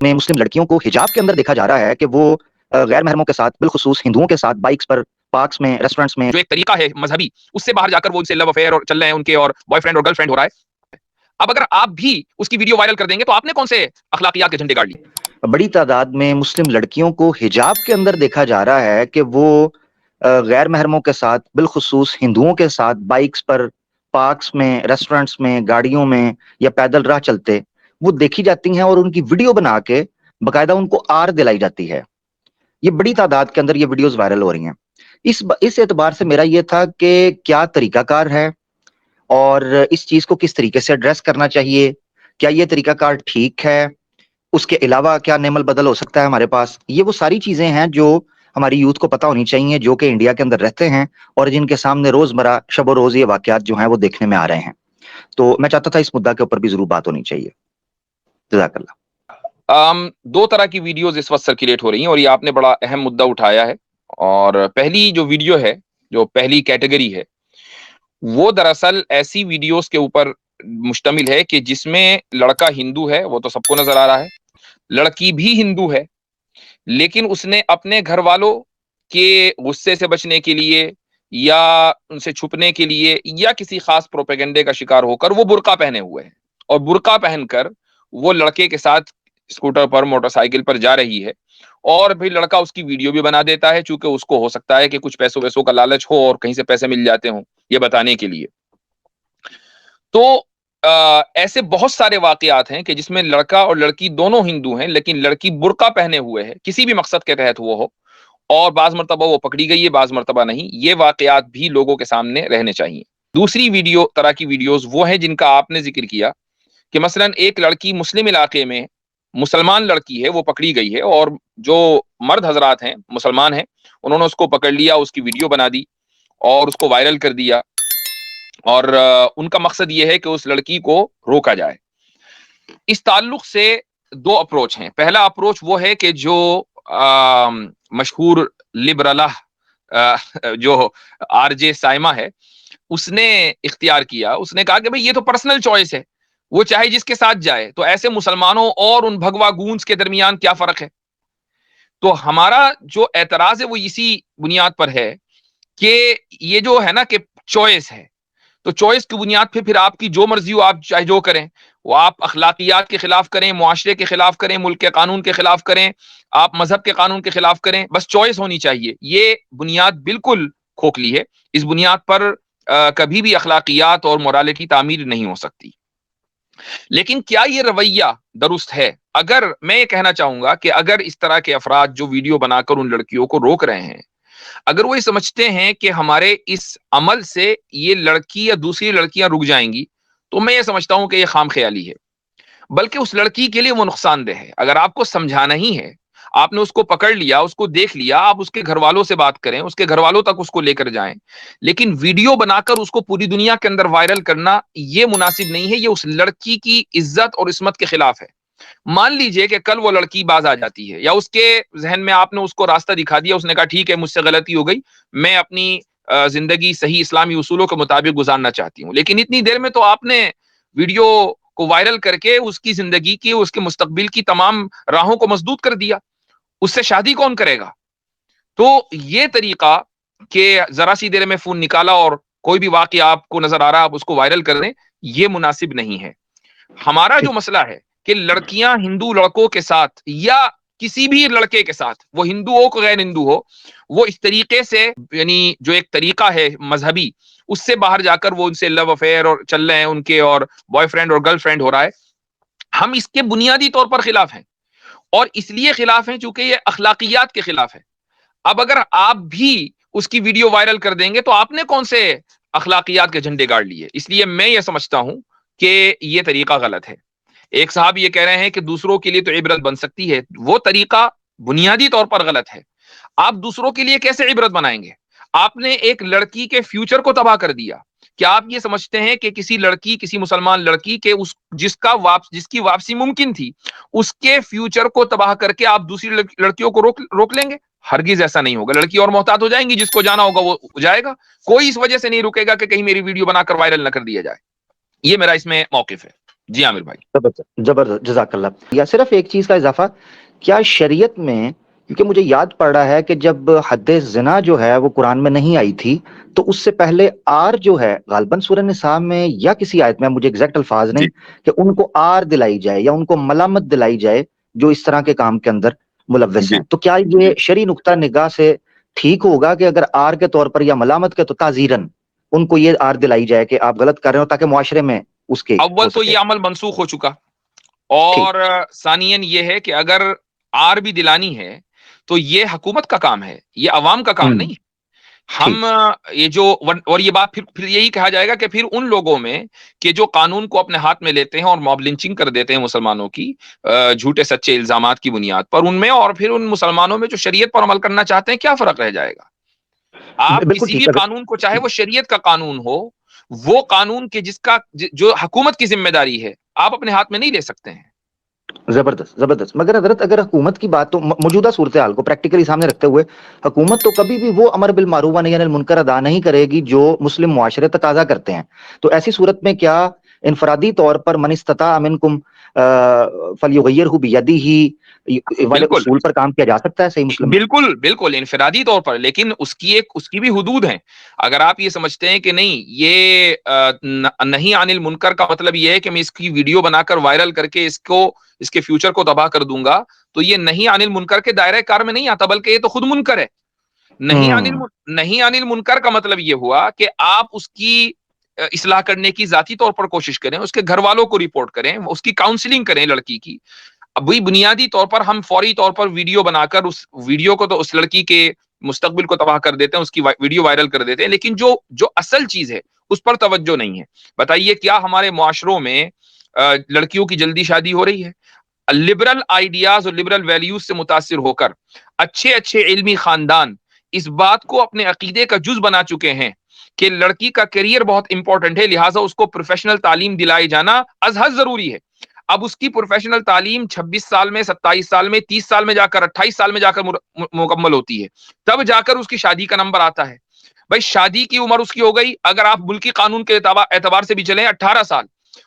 में मुस्लिम लड़कियों को हिजाब के अंदर देखा जा रहा है कि वो गैर महरमों के साथ, बिलखुसूस हिंदुओं के साथ बाइक्स पर, पार्क्स में, रेस्टोरेंट्स में, जो एक तरीका है मजहबी, उससे बाहर जाकर वो उनसे लव अफेयर और चल रहे हैं उनके, और बॉयफ्रेंड और गर्लफ्रेंड हो रहा है। अब अगर आप भी उसकी वीडियो वायरल कर देंगे तो आपने कौन से अखलाकियात के झंडे गाड़ लिए? बड़ी तादाद में मुस्लिम लड़कियों को हिजाब के अंदर देखा जा रहा है कि वो गैर महरमों के साथ, बिलखुसूस हिंदुओं के साथ बाइक्स पर, पार्क्स में, रेस्टोरेंट्स में, गाड़ियों में या पैदल राह चलते वो देखी जाती हैं और उनकी वीडियो बना के बाकायदा उनको आर दिलाई जाती है। ये बड़ी तादाद के अंदर ये वीडियोस वायरल हो रही हैं। इस एतबार से मेरा ये था कि क्या तरीकाकार है और इस चीज को किस तरीके से एड्रेस करना चाहिए, क्या ये तरीकाकार ठीक है, उसके अलावा क्या नेमल बदल हो सकता है हमारे पास। ये वो सारी चीजें हैं जो हमारी यूथ को पता होनी चाहिए, जो कि इंडिया के अंदर रहते हैं और जिनके सामने रोजमर्रा शब रोज ये वाकयात जो हैं वो देखने में आ रहे हैं। तो मैं चाहता था इस मुद्दा के ऊपर भी जरूर बात होनी चाहिए। जज़ाकल्लाह। दो तरह की वीडियोस इस वक्त सर्कुलेट हो रही हैं और ये आपने बड़ा अहम मुद्दा उठाया है। और पहली जो वीडियो है, जो पहली कैटेगरी है, वो दरअसल ऐसी वीडियोस के ऊपर मुश्तमिल है कि जिसमें लड़का हिंदू है, वो तो सबको नजर आ रहा है, लड़की भी हिंदू है, लेकिन उसने अपने घर वालों के गुस्से से बचने के लिए या उनसे छुपने के लिए या किसी खास प्रोपेगेंडे का शिकार होकर वो बुर्का पहने हुए है, और बुर्का पहनकर वो लड़के के साथ स्कूटर पर, मोटरसाइकिल पर जा रही है, और भी लड़का उसकी वीडियो भी बना देता है, चूंकि उसको हो सकता है कि कुछ पैसों वैसों का लालच हो और कहीं से पैसे मिल जाते हों ये बताने के लिए। तो ऐसे बहुत सारे वाकयात हैं कि जिसमें लड़का और लड़की दोनों हिंदू हैं, लेकिन लड़की बुर्का पहने हुए है, किसी भी मकसद के तहत वो हो, और बाज मर्तबा वो पकड़ी गई है, बाज मर्तबा नहीं। ये वाकयात भी लोगों के सामने रहने चाहिए। दूसरी तरह की वीडियोस वो है जिनका आपने जिक्र किया कि मसलन एक लड़की मुस्लिम इलाके में, मुसलमान लड़की है, वो पकड़ी गई है, और जो मर्द हजरात हैं मुसलमान हैं, उन्होंने उसको पकड़ लिया, उसकी वीडियो बना दी और उसको वायरल कर दिया, और उनका मकसद ये है कि उस लड़की को रोका जाए। इस ताल्लुक से दो अप्रोच हैं। पहला अप्रोच वो है कि जो मशहूर लिबरला जो आरजे साइमा है, उसने इख्तियार किया, उसने कहा कि भाई ये तो पर्सनल चॉइस है, वो चाहे जिसके साथ जाए, तो ऐसे मुसलमानों और उन भगवा गूंज के दरमियान क्या फर्क है। तो हमारा जो एतराज है वो इसी बुनियाद पर है कि ये जो है ना कि चॉइस है, तो चॉइस की बुनियाद पे फिर आपकी जो मर्जी हो आप चाहे जो करें, वो आप अखलाकियात के खिलाफ करें, मुआशरे के खिलाफ करें, मुल्क के कानून के खिलाफ करें, आप मजहब के कानून के खिलाफ करें, बस चॉइस होनी चाहिए। ये बुनियाद बिल्कुल खोखली है। इस बुनियाद पर कभी भी अखलाकियात और मोरालिटी तामीर नहीं हो सकती। लेकिन क्या ये रवैया दुरुस्त है? अगर मैं ये कहना चाहूंगा कि अगर इस तरह के अफराद जो वीडियो बनाकर उन लड़कियों को रोक रहे हैं, अगर वो ये समझते हैं कि हमारे इस अमल से ये लड़की या दूसरी लड़कियां रुक जाएंगी, तो मैं ये समझता हूं कि ये खामख्याली है, बल्कि उस लड़की के लिए वो नुकसानदेह है। अगर आपको समझाना ही है, आपने उसको पकड़ लिया, उसको देख लिया, आप उसके घर वालों से बात करें, उसके घर वालों तक उसको लेकर जाएं, लेकिन वीडियो बनाकर उसको पूरी दुनिया के अंदर वायरल करना ये मुनासिब नहीं है। ये उस लड़की की इज्जत और इस्मत के खिलाफ है। मान लीजिए कि कल वो लड़की बाज आ जाती है, या उसके जहन में आपने उसको रास्ता दिखा दिया, उसने कहा ठीक है मुझसे गलती हो गई, मैं अपनी जिंदगी सही इस्लामी उसूलों के मुताबिक गुजारना चाहती हूँ, लेकिन इतनी देर में तो आपने वीडियो को वायरल करके उसकी जिंदगी की, उसके मुस्तकबिल की तमाम राहों को मसदूद कर दिया। उससे शादी कौन करेगा? तो ये तरीका कि जरा सी देर में फोन निकाला और कोई भी वाकया आपको नजर आ रहा है आप उसको वायरल कर दें, ये मुनासिब नहीं है। हमारा जो मसला है कि लड़कियां हिंदू लड़कों के साथ या किसी भी लड़के के साथ, वो हिंदू हो कि गैर हिंदू हो, वो इस तरीके से, यानी जो एक तरीका है मजहबी, उससे बाहर जाकर वो उनसे लव अफेयर और चल रहे हैं उनके, और बॉयफ्रेंड और गर्लफ्रेंड हो रहा है, हम इसके बुनियादी तौर पर खिलाफ हैं। और इसलिए खिलाफ हैं चूंकि ये अखलाकियात के खिलाफ है। अब अगर आप भी उसकी वीडियो वायरल कर देंगे तो आपने कौन से अखलाकियात के झंडे गाड़ लिए। इसलिए मैं ये समझता हूं कि ये तरीका गलत है। एक साहब ये कह रहे हैं कि दूसरों के लिए तो इबरत बन सकती है, वो तरीका बुनियादी तौर पर गलत है। आप दूसरों के लिए कैसे इबरत बनाएंगे? आपने एक लड़की के फ्यूचर को तबाह कर दिया। क्या आप ये समझते हैं कि किसी लड़की, किसी मुसलमान लड़की के उस जिसकी वापसी मुमकिन थी, उसके फ्यूचर को तबाह करके आप दूसरी लड़कियों को रोक लेंगे? हरगिज ऐसा नहीं होगा। लड़की और मोहतात हो जाएंगी, जिसको जाना होगा वो जाएगा। कोई इस वजह से नहीं रुकेगा कि कहीं मेरी वीडियो बनाकर वायरल न कर दिया जाए। یہ میرا اس میں موقف ہے. جی عامر بھائی. زبردست زبردست، جزاک اللہ. یا صرف ایک چیز کا اضافہ، کیا شریعت میں، کیونکہ مجھے یاد پڑ رہا ہے کہ جب حد زنا جو ہے وہ قرآن میں نہیں آئی تھی، تو اس سے پہلے آر جو ہے غالباً سورہ نساء میں یا کسی آیت میں، مجھے ایگزیکٹ الفاظ جی نہیں، کہ ان کو آر دلائی جائے یا ان کو ملامت دلائی جائے جو اس طرح کے کام کے اندر ملوث جی ہیں. تو کیا یہ شرعی نقطہ نگاہ سے ٹھیک ہوگا کہ اگر آر کے طور پر یا ملامت کے تو تعزیرن ان کو یہ آر دلائی جائے کہ آپ غلط کر رہے ہو، تاکہ معاشرے میں اس کے اول ہو تو سکے؟ یہ عمل منسوخ ہو چکا، ٹھیک. اور ثانیاً یہ ہے کہ اگر آر بھی دلانی ہے تو یہ حکومت کا کام ہے، یہ عوام کا کام ہوں. نہیں ہے. ٹھیک. ہم یہ جو، اور یہ بات پھر یہی کہا جائے گا کہ پھر ان لوگوں میں کہ جو قانون کو اپنے ہاتھ میں لیتے ہیں اور موب لنچنگ کر دیتے ہیں مسلمانوں کی جھوٹے سچے الزامات کی بنیاد پر، ان میں اور پھر ان مسلمانوں میں جو شریعت پر عمل کرنا چاہتے ہیں، کیا فرق رہ جائے گا؟ آپ بالکل کسی بھی ٹھیک. اگر قانون کو، چاہے وہ شریعت کا قانون ہو، وہ قانون کے جس کا جو حکومت کی ذمہ داری ہے، آپ اپنے ہاتھ میں نہیں لے سکتے ہیں. زبردست زبردست. مگر حضرت اگر حکومت کی بات، تو موجودہ صورتحال کو پریکٹیکلی سامنے رکھتے ہوئے، حکومت تو کبھی بھی وہ امر بالمعروف و نہی عن المنکر ادا نہیں کرے گی جو مسلم معاشرے تقاضا کرتے ہیں. تو ایسی صورت میں کیا انفرادی طور پر من استطاع منکم فلیغیرہ بیدہ والے بالکل اصول پر کام کیا جا سکتا ہے صحیح مسلم میں؟ بالکل بالکل انفرادی طور پر، لیکن اس کی بھی حدود ہیں. اگر آپ یہ سمجھتے ہیں کہ نہیں، یہ نہیں عن المنکر کا مطلب یہ ہے کہ میں اس کی ویڈیو بنا کر وائرل کر کے اس کے فیوچر کو تباہ کر دوں گا، تو یہ نہیں عن المنکر کے دائرہ کار میں نہیں آتا، بلکہ یہ تو خود منکر ہے. ہوں. نہیں عن المنکر کا مطلب یہ ہوا کہ آپ اس کی اصلاح کرنے کی ذاتی طور پر کوشش کریں، اس کے گھر والوں کو رپورٹ کریں، اس کی کاؤنسلنگ کریں لڑکی کی. ابھی بنیادی طور پر ہم فوری طور پر ویڈیو بنا کر اس ویڈیو کو تو اس لڑکی کے مستقبل کو تباہ کر دیتے ہیں، اس کی ویڈیو وائرل کر دیتے ہیں، لیکن جو اصل چیز ہے اس پر توجہ نہیں ہے. بتائیے کیا ہمارے معاشروں میں لڑکیوں کی جلدی شادی ہو رہی ہے؟ لبرل آئیڈیاز اور لبرل ویلیوز سے متاثر ہو کر اچھے اچھے علمی خاندان اس بات کو اپنے عقیدے کا جز بنا چکے ہیں کہ لڑکی کا کیریئر بہت امپورٹنٹ ہے، لہٰذا اس کو پروفیشنل تعلیم دلائی جانا از حد ضروری ہے. اب اس کی پروفیشنل تعلیم 26 سال میں، 27 سال میں، 30 سال میں جا کر، 28 سال میں جا کر مکمل ہوتی ہے، تب جا کر اس کی شادی کا نمبر آتا ہے. بھائی شادی کی عمر اس کی ہو گئی، اگر آپ ملکی قانون کے اعتبار سے بھی چلیں 18 سال،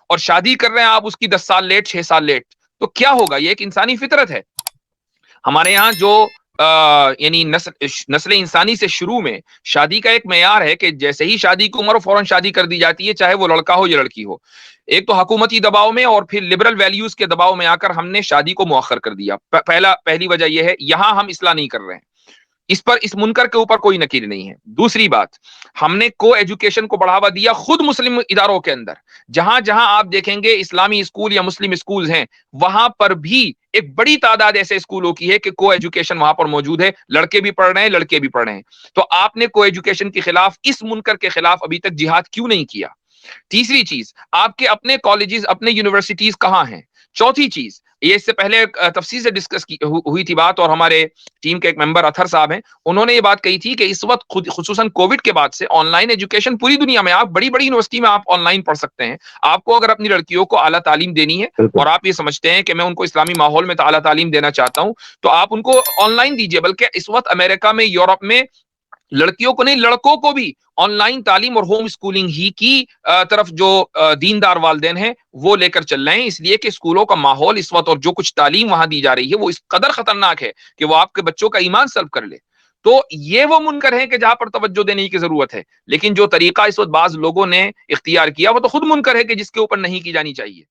اور شادی کر رہے ہیں آپ اس کی 10 سال لیٹ، 6 سال لیٹ، تو کیا ہوگا؟ یہ ایک انسانی فطرت ہے. ہمارے یہاں جو یعنی نسل انسانی سے شروع میں شادی کا ایک معیار ہے کہ جیسے ہی شادی کی عمر فوراً شادی کر دی جاتی ہے، چاہے وہ لڑکا ہو یا لڑکی ہو. ایک تو حکومتی دباؤ میں اور پھر لبرل ویلیوز کے دباؤ میں آ کر ہم نے شادی کو مؤخر کر دیا. پہلی وجہ یہ ہے، یہاں ہم اصلاح نہیں کر رہے ہیں، اس منکر کے اوپر کوئی نکیر نہیں ہے. دوسری بات، ہم نے کو ایجوکیشن کو بڑھاوا دیا خود مسلم اداروں کے اندر. جہاں جہاں آپ دیکھیں گے اسلامی اسکول یا مسلم اسکول ہیں، وہاں پر بھی ایک بڑی تعداد ایسے اسکولوں کی ہے کہ کو ایجوکیشن وہاں پر موجود ہے، لڑکے بھی پڑھ رہے ہیں، لڑکے بھی پڑھ رہے ہیں. تو آپ نے کو ایجوکیشن کے خلاف، اس منکر کے خلاف ابھی تک جہاد کیوں نہیں کیا؟ تیسری چیز، آپ کے اپنے کالجز، اپنے یونیورسٹیز کہاں ہیں؟ چوتھی چیز، یہ اس سے پہلے تفصیل سے ڈسکس ہوئی تھی بات، اور ہمارے ٹیم کے ایک ممبر اطہر صاحب ہیں، انہوں نے یہ بات کہی تھی کہ اس وقت خصوصاً کووڈ کے بعد سے آن لائن ایجوکیشن پوری دنیا میں، آپ بڑی بڑی یونیورسٹی میں آپ آن لائن پڑھ سکتے ہیں. آپ کو اگر اپنی لڑکیوں کو اعلیٰ تعلیم دینی ہے، بالکل. اور آپ یہ سمجھتے ہیں کہ میں ان کو اسلامی ماحول میں اعلیٰ تعلیم دینا چاہتا ہوں، تو آپ ان کو آن لائن دیجیے. بلکہ اس وقت امریکہ میں، یورپ میں لڑکیوں کو نہیں، لڑکوں کو بھی آن لائن تعلیم اور ہوم اسکولنگ ہی کی طرف جو دیندار والدین ہیں وہ لے کر چل رہے ہیں. اس لیے کہ اسکولوں کا ماحول اس وقت اور جو کچھ تعلیم وہاں دی جا رہی ہے وہ اس قدر خطرناک ہے کہ وہ آپ کے بچوں کا ایمان سلب کر لے. تو یہ وہ منکر ہے کہ جہاں پر توجہ دینے کی ضرورت ہے، لیکن جو طریقہ اس وقت بعض لوگوں نے اختیار کیا وہ تو خود منکر ہے کہ جس کے اوپر نہیں کی جانی چاہیے.